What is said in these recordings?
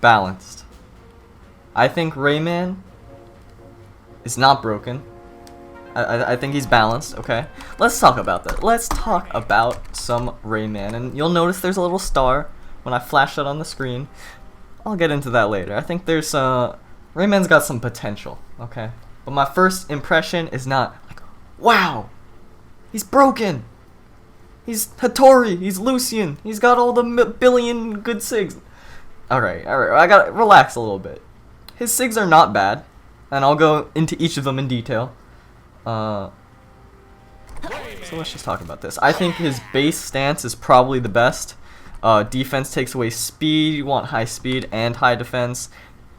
balanced. I think Rayman is not broken. I think he's balanced, okay? Let's talk about that. Let's talk about some Rayman. And you'll notice there's a little star when I flash that on the screen. I'll get into that later. I think there's Rayman's got some potential, okay? But my first impression is not like, wow, he's broken. He's Hattori, he's Lucian, he's got all the billion good SIGs. Alright, I gotta relax a little bit. His SIGs are not bad, and I'll go into each of them in detail. So let's just talk about this. I think his base stance is probably the best. Defense takes away speed. You want high speed and high defense.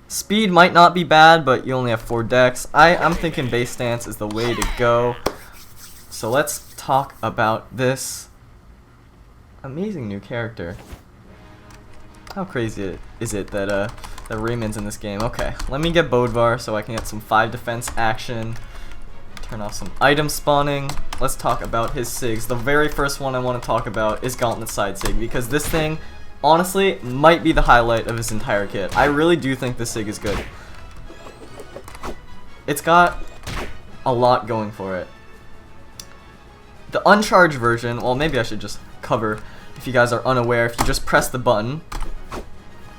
Speed might not be bad, but you only have 4 decks. I'm thinking base stance is the way to go. So let's talk about this amazing new character. How crazy is it that that Rayman's in this game? Okay, let me get Bodvar so I can get some 5 defense action. Turn off some item spawning. Let's talk about his SIGs. The very first one I want to talk about is Gauntlet side SIG, because this thing, honestly, might be the highlight of his entire kit. I really do think this SIG is good. It's got a lot going for it. The uncharged version, well, maybe I should just cover, if you guys are unaware, if you just press the button,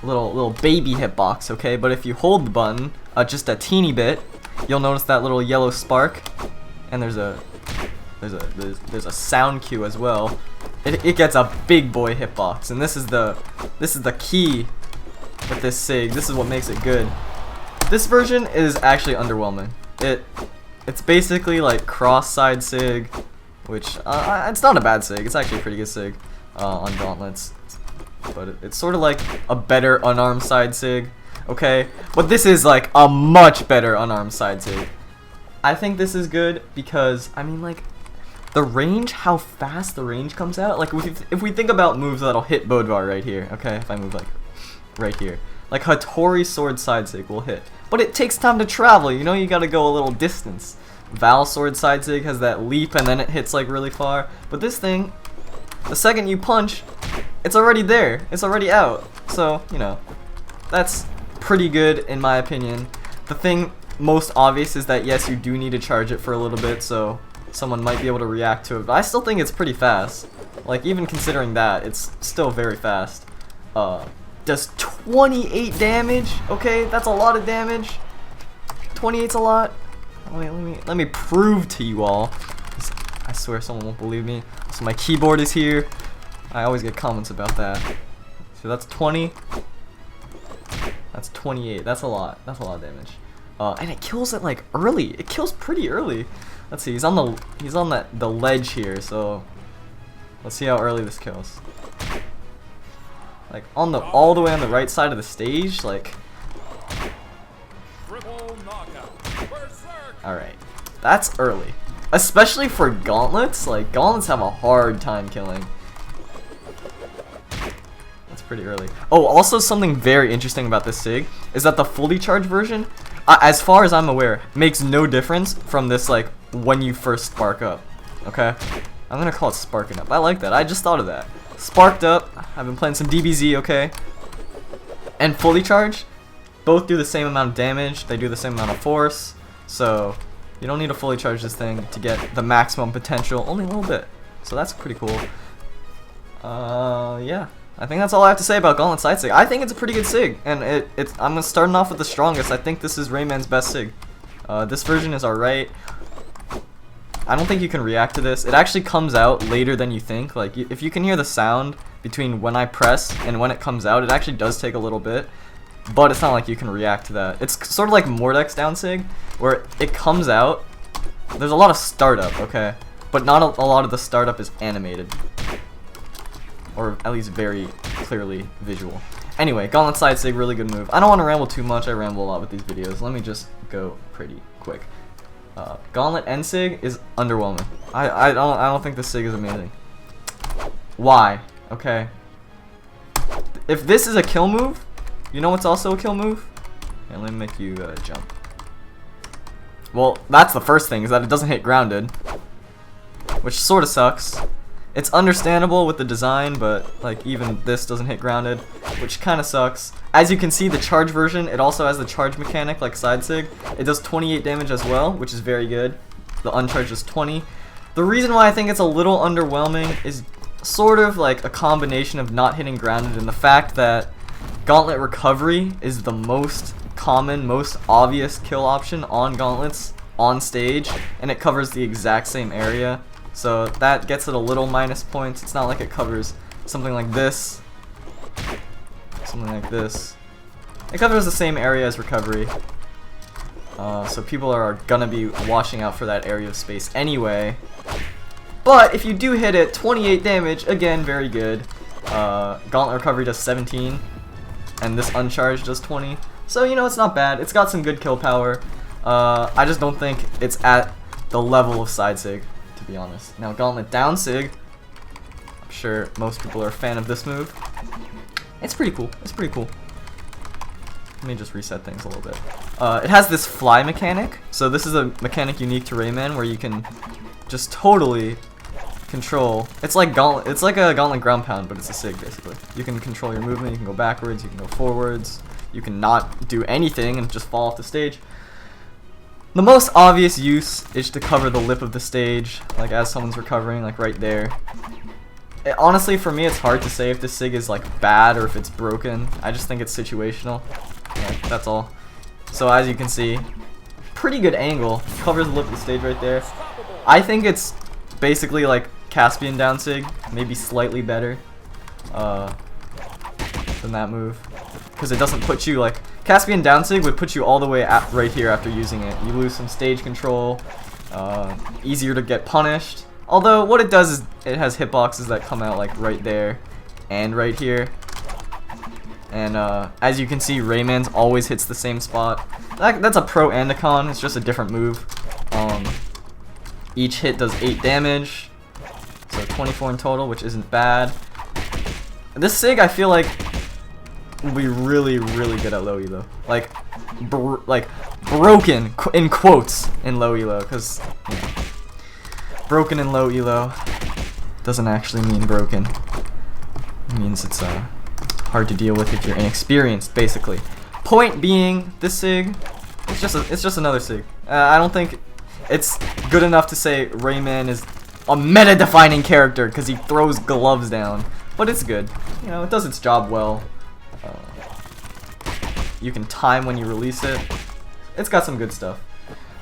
little baby hitbox, okay? But if you hold the button just a teeny bit, you'll notice that little yellow spark, and there's a sound cue as well. It gets a big boy hitbox, and this is the key with this SIG. This is what makes it good. This version is actually underwhelming. It's basically like cross-side SIG, which it's not a bad SIG. It's actually a pretty good SIG on Gauntlets, but it's sort of like a better unarmed side SIG. Okay, but this is like a much better unarmed side SIG. I think this is good because, I mean, like, the range, how fast the range comes out. Like, if we think about moves that'll hit Bodvar right here, okay, if I move like right here, like Hattori sword side SIG will hit, but it takes time to travel, you know, you gotta go a little distance. Val sword side SIG has that leap and then it hits like really far, but this thing, the second you punch, it's already there, it's already out. So, you know, that's pretty good in my opinion. The thing most obvious is that yes, you do need to charge it for a little bit, so someone might be able to react to it, but I still think it's pretty fast. Like, even considering that, it's still very fast. Does 28 damage? Okay, that's a lot of damage. 28's a lot. Let me prove to you all. I swear someone won't believe me. So my keyboard is here. I always get comments about that. So that's 20. That's 28. That's a lot. That's a lot of damage. And it kills it like early. It kills pretty early. Let's see. He's on the ledge here. So let's see how early this kills. Like on all the way on the right side of the stage. Like. All right. That's early. Especially for Gauntlets. Like Gauntlets have a hard time killing. Pretty early. Oh, also something very interesting about this SIG is that the fully charged version, as far as I'm aware, makes no difference from this, like, when you first spark up. Okay? I'm gonna call it sparking up. I like that. I just thought of that. Sparked up. I've been playing some DBZ, okay? And fully charged, both do the same amount of damage. They do the same amount of force. So, you don't need to fully charge this thing to get the maximum potential. Only a little bit. So that's pretty cool. Yeah. I think that's all I have to say about Gauntlet side SIG. I think it's a pretty good SIG, and I'm starting off with the strongest. I think this is Rayman's best SIG. This version is alright. I don't think you can react to this. It actually comes out later than you think. Like, if you can hear the sound between when I press and when it comes out, it actually does take a little bit. But it's not like you can react to that. It's sort of like Mordex down SIG, where it comes out. There's a lot of startup, okay? But not a lot of the startup is animated. Or at least very clearly visual. Anyway, Gauntlet side SIG, really good move. I don't want to ramble too much. I ramble a lot with these videos. Let me just go pretty quick. Gauntlet end SIG is underwhelming. I don't think this SIG is amazing. Why? Okay. If this is a kill move, you know what's also a kill move? And let me make you jump. Well, that's the first thing, is that it doesn't hit grounded, which sort of sucks. It's understandable with the design, but like even this doesn't hit grounded, which kind of sucks. As you can see, the charge version, it also has the charge mechanic like side sig. It does 28 damage as well, which is very good. The uncharged is 20. The reason why I think it's a little underwhelming is sort of like a combination of not hitting grounded and the fact that Gauntlet recovery is the most common, most obvious kill option on Gauntlets on stage, and it covers the exact same area. So that gets it a little minus points. It's not like it covers something like this. Something like this. It covers the same area as recovery. So people are gonna be watching out for that area of space anyway. But if you do hit it, 28 damage, again, very good. Gauntlet recovery does 17. And this uncharged does 20. So, you know, it's not bad. It's got some good kill power. I just don't think it's at the level of side sig, to be honest. Now, Gauntlet down sig. I'm sure most people are a fan of this move. It's pretty cool. It's pretty cool. Let me just reset things a little bit. It has this fly mechanic. So this is a mechanic unique to Rayman where you can just totally control. It's like Gauntlet. It's like a Gauntlet ground pound, but it's a sig basically. You can control your movement. You can go backwards. You can go forwards. You can not do anything and just fall off the stage. The most obvious use is to cover the lip of the stage, like as someone's recovering, like right there. Honestly, for me, it's hard to say if this sig is like bad or if it's broken. I just think it's situational. Yeah, that's all. So as you can see, pretty good angle. Covers the lip of the stage right there. I think it's basically like Caspian down sig, maybe slightly better than that move, because it doesn't put you like Caspian down sig would put you all the way at right here after using it. You lose some stage control, easier to get punished. Although what it does is it has hitboxes that come out like right there and right here. And as you can see, Rayman's always hits the same spot. That's a pro and a con. It's just a different move. Each hit does 8 damage, so 24 in total, which isn't bad. This sig, I feel like, will be really, really good at low elo. Like broken in quotes in low elo, because you know, broken in low elo doesn't actually mean broken. It means it's hard to deal with if you're inexperienced, basically. Point being, this sig, it's just another sig. I don't think it's good enough to say Rayman is a meta-defining character because he throws gloves down, but it's good. You know, it does its job well. You can time when you release it. It's got some good stuff.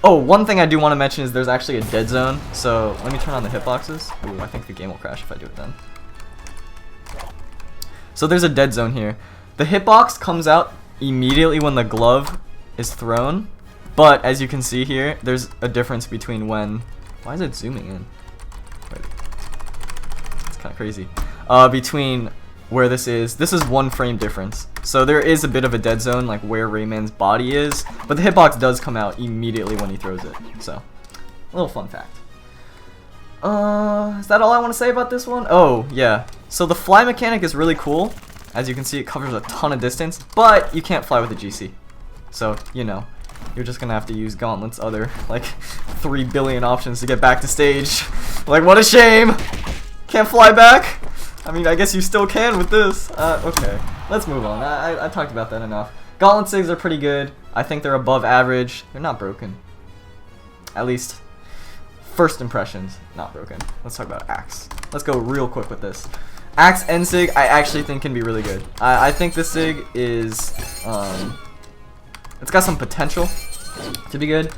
Oh, one thing I do want to mention is there's actually a dead zone. So let me turn on the hitboxes. Ooh, I think the game will crash if I do it then. So there's a dead zone here. The hitbox comes out immediately when the glove is thrown. But as you can see here, there's a difference between when... Why is it zooming in? Wait. It's kind of crazy. Between where this is 1 frame difference. So there is a bit of a dead zone, like where Rayman's body is. But the hitbox does come out immediately when he throws it. So, a little fun fact. Is that all I want to say about this one? Oh, yeah. So the fly mechanic is really cool. As you can see, it covers a ton of distance. But you can't fly with a GC. So, you know. You're just gonna have to use Gauntlet's other, like, 3 billion options to get back to stage. Like, what a shame! Can't fly back? I mean, I guess you still can with this. Okay. Let's move on. I talked about that enough. Gauntlet SIGs are pretty good. I think they're above average. They're not broken. At least, first impressions, not broken. Let's talk about Axe. Let's go real quick with this. Axe N SIG, I actually think can be really good. I think this SIG is, it's got some potential to be good.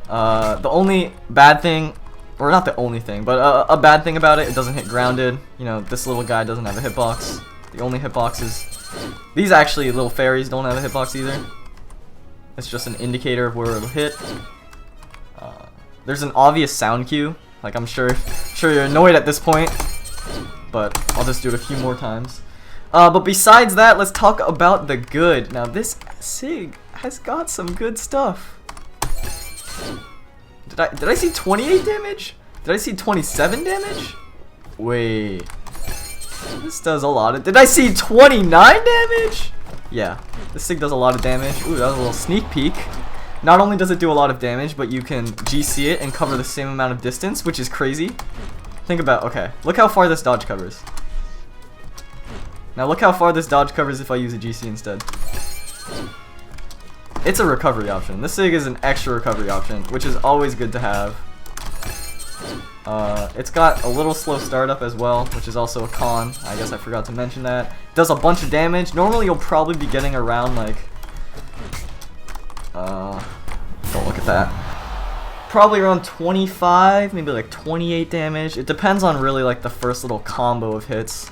The only bad thing, or not the only thing, but a bad thing about it, it doesn't hit grounded. You know, this little guy doesn't have a hitbox. The only hitbox is, these actually little fairies don't have a hitbox either. It's just an indicator of where it'll hit. There's an obvious sound cue. Like, I'm sure you're annoyed at this point, but I'll just do it a few more times. But besides that, let's talk about the good. Now, this SIG has got some good stuff. Did I see 28 damage? Did I see 27 damage? Wait. This does a lot of... Did I see 29 damage? Yeah. This SIG does a lot of damage. Ooh, that was a little sneak peek. Not only does it do a lot of damage, but you can GC it and cover the same amount of distance, which is crazy. Think about, okay, look how far this dodge covers. Now look how far this dodge covers if I use a GC instead. It's a recovery option. This SIG is an extra recovery option, which is always good to have. It's got a little slow startup as well, which is also a con. I guess I forgot to mention that. Does a bunch of damage. Normally you'll probably be getting around like... don't look at that. Probably around 25, maybe like 28 damage. It depends on really like the first little combo of hits.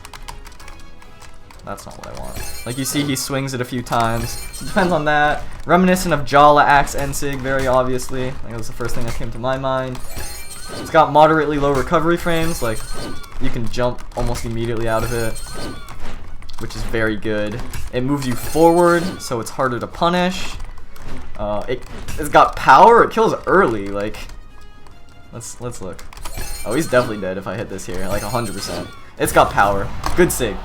That's not what I want. Like you see he swings it a few times. So it depends on that. Reminiscent of Brawlhalla Axe and SIG, very obviously. Like that was the first thing that came to my mind. It's got moderately low recovery frames, like you can jump almost immediately out of it, which is very good. It moves you forward, so it's harder to punish. It's got power, it kills early, like let's look. Oh, he's definitely dead if I hit this here, like 100%. It's got power. Good SIG.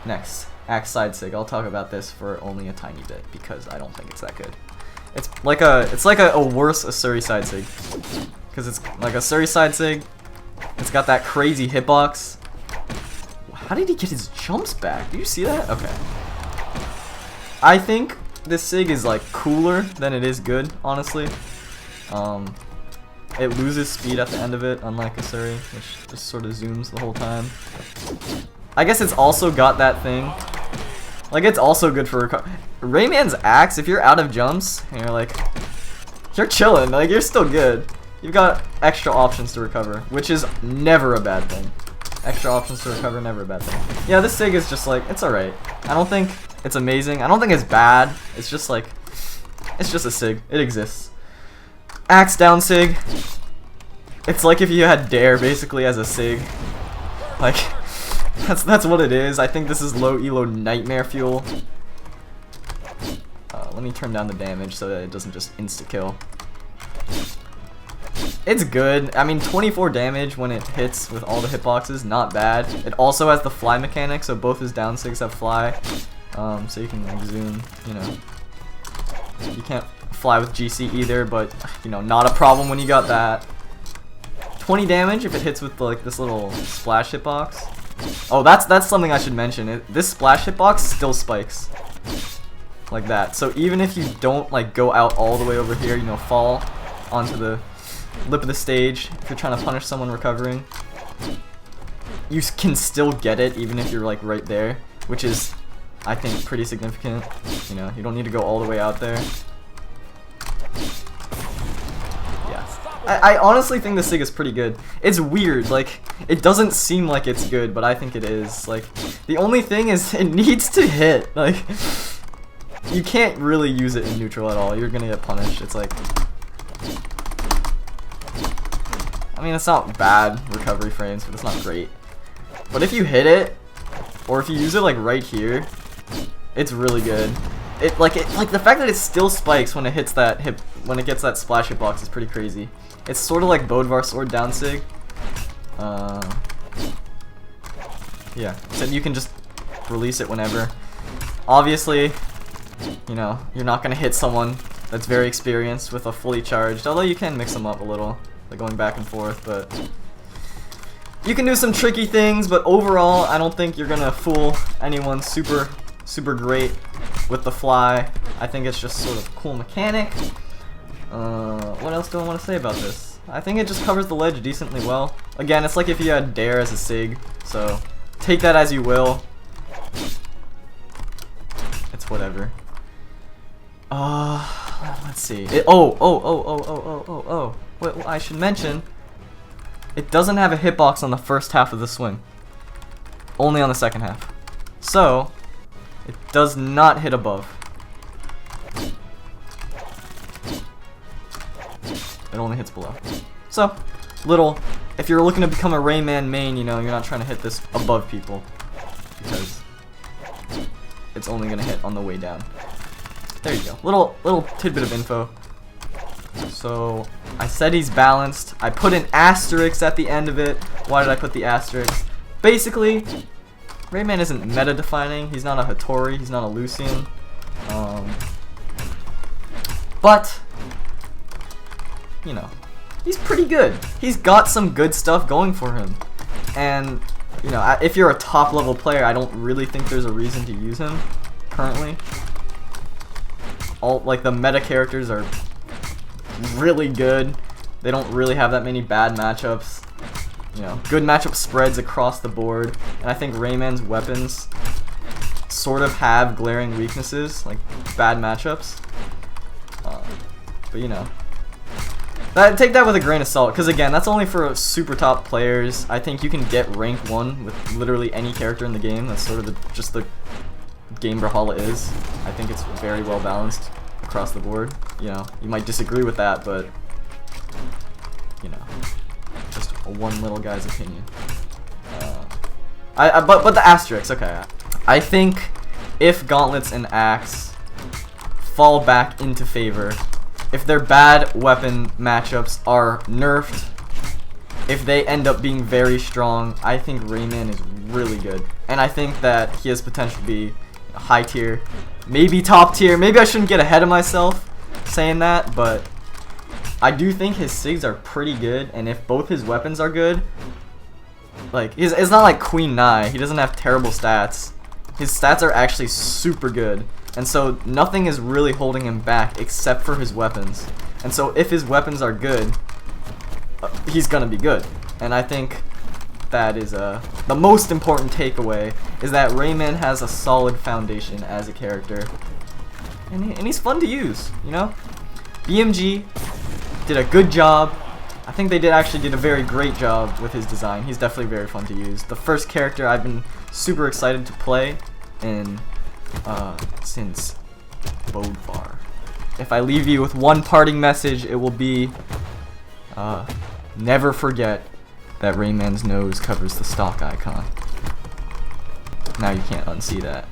Next, Axe side SIG. I'll talk about this for only a tiny bit because I don't think it's that good. It's like a worse Asuri side SIG. Because it's like a Asuri side SIG. It's got that crazy hitbox. How did he get his jumps back? Do you see that? Okay. I think this SIG is like cooler than it is good, honestly. It loses speed at the end of it, unlike Asuri, which just sort of zooms the whole time. I guess it's also got that thing. Like, it's also good for Rayman's axe, if you're out of jumps, and you're like, you're chilling, like, you're still good. You've got extra options to recover, which is never a bad thing. Extra options to recover, never a bad thing. Yeah, this SIG is just like, it's alright. I don't think it's amazing. I don't think it's bad. It's just like, it's just a SIG. It exists. Axe down SIG. It's like if you had Dare basically as a SIG. Like, that's what it is. I think this is low elo nightmare fuel. Let me turn down the damage so that it doesn't just insta-kill. It's good. I mean, 24 damage when it hits with all the hitboxes, not bad. It also has the fly mechanic, so both his down SIGs have fly. So you can like zoom, you know. You can't fly with GC either, but you know, not a problem when you got that. 20 damage if it hits with like this little splash hitbox. Oh, that's something I should mention. This splash hitbox still spikes. Like that. So even if you don't like go out all the way over here, you know, fall onto the lip of the stage, if you're trying to punish someone recovering, you can still get it even if you're like right there, which is, I think, pretty significant. You know, you don't need to go all the way out there. Yeah. I honestly think the SIG is pretty good. It's weird, like, it doesn't seem like it's good, but I think it is. Like, the only thing is it needs to hit. Like, you can't really use it in neutral at all. You're gonna get punished. It's like, I mean, it's not bad recovery frames, but it's not great. But if you hit it, or if you use it like right here, it's really good. Like the fact that it still spikes when it hits that when it gets that splash hitbox is pretty crazy. It's sort of like Bodvar sword down SIG. Yeah, so you can just release it whenever. Obviously, you know, you're not gonna hit someone that's very experienced with a fully charged, although you can mix them up a little, like going back and forth, but you can do some tricky things. But overall, I don't think you're gonna fool anyone super great with the fly. I think it's just sort of a cool mechanic. What else do I want to say about this? I think it just covers the ledge decently well. Again, it's like if you had Dare as a SIG, so take that as you will. It's whatever. Let's see. What I should mention, it doesn't have a hitbox on the first half of the swing. Only on the second half. So, it does not hit above. It only hits below. So, if you're looking to become a Rayman main, you know, you're not trying to hit this above people, because it's only going to hit on the way down. There you go. Little tidbit of info. So, I said he's balanced. I put an asterisk at the end of it. Why did I put the asterisk? Basically, Rayman isn't meta-defining. He's not a Hattori. He's not a Lucian. But, you know, he's pretty good. He's got some good stuff going for him. And you know, if you're a top level player, I don't really think there's a reason to use him currently. All like the meta characters are really good. They don't really have that many bad matchups. You know, good matchup spreads across the board. And I think Rayman's weapons sort of have glaring weaknesses, like bad matchups. But you know, take that with a grain of salt, because again, that's only for super top players. I think you can get rank 1 with literally any character in the game. That's sort of just the game Brawlhalla is. I think it's very well balanced across the board. You know, you might disagree with that, but you know, just one little guy's opinion. But the asterisks, okay. I think if Gauntlets and Axe fall back into favor, if their bad weapon matchups are nerfed, if they end up being very strong, I think Rayman is really good. And I think that he has potential to be high tier, maybe top tier. Maybe I shouldn't get ahead of myself saying that, but I do think his SIGs are pretty good, and if both his weapons are good, like, it's not like Queen Nai. He doesn't have terrible stats. His stats are actually super good, and so nothing is really holding him back except for his weapons. And so if his weapons are good, he's gonna be good. And I think that is the most important takeaway, is that Rayman has a solid foundation as a character, and he's fun to use, you know? BMG did a good job. I think they actually did a very great job with his design. He's definitely very fun to use. The first character I've been super excited to play in since Bodvar. If I leave you with one parting message, it will be never forget that Rayman's nose covers the stock icon. Now you can't unsee that.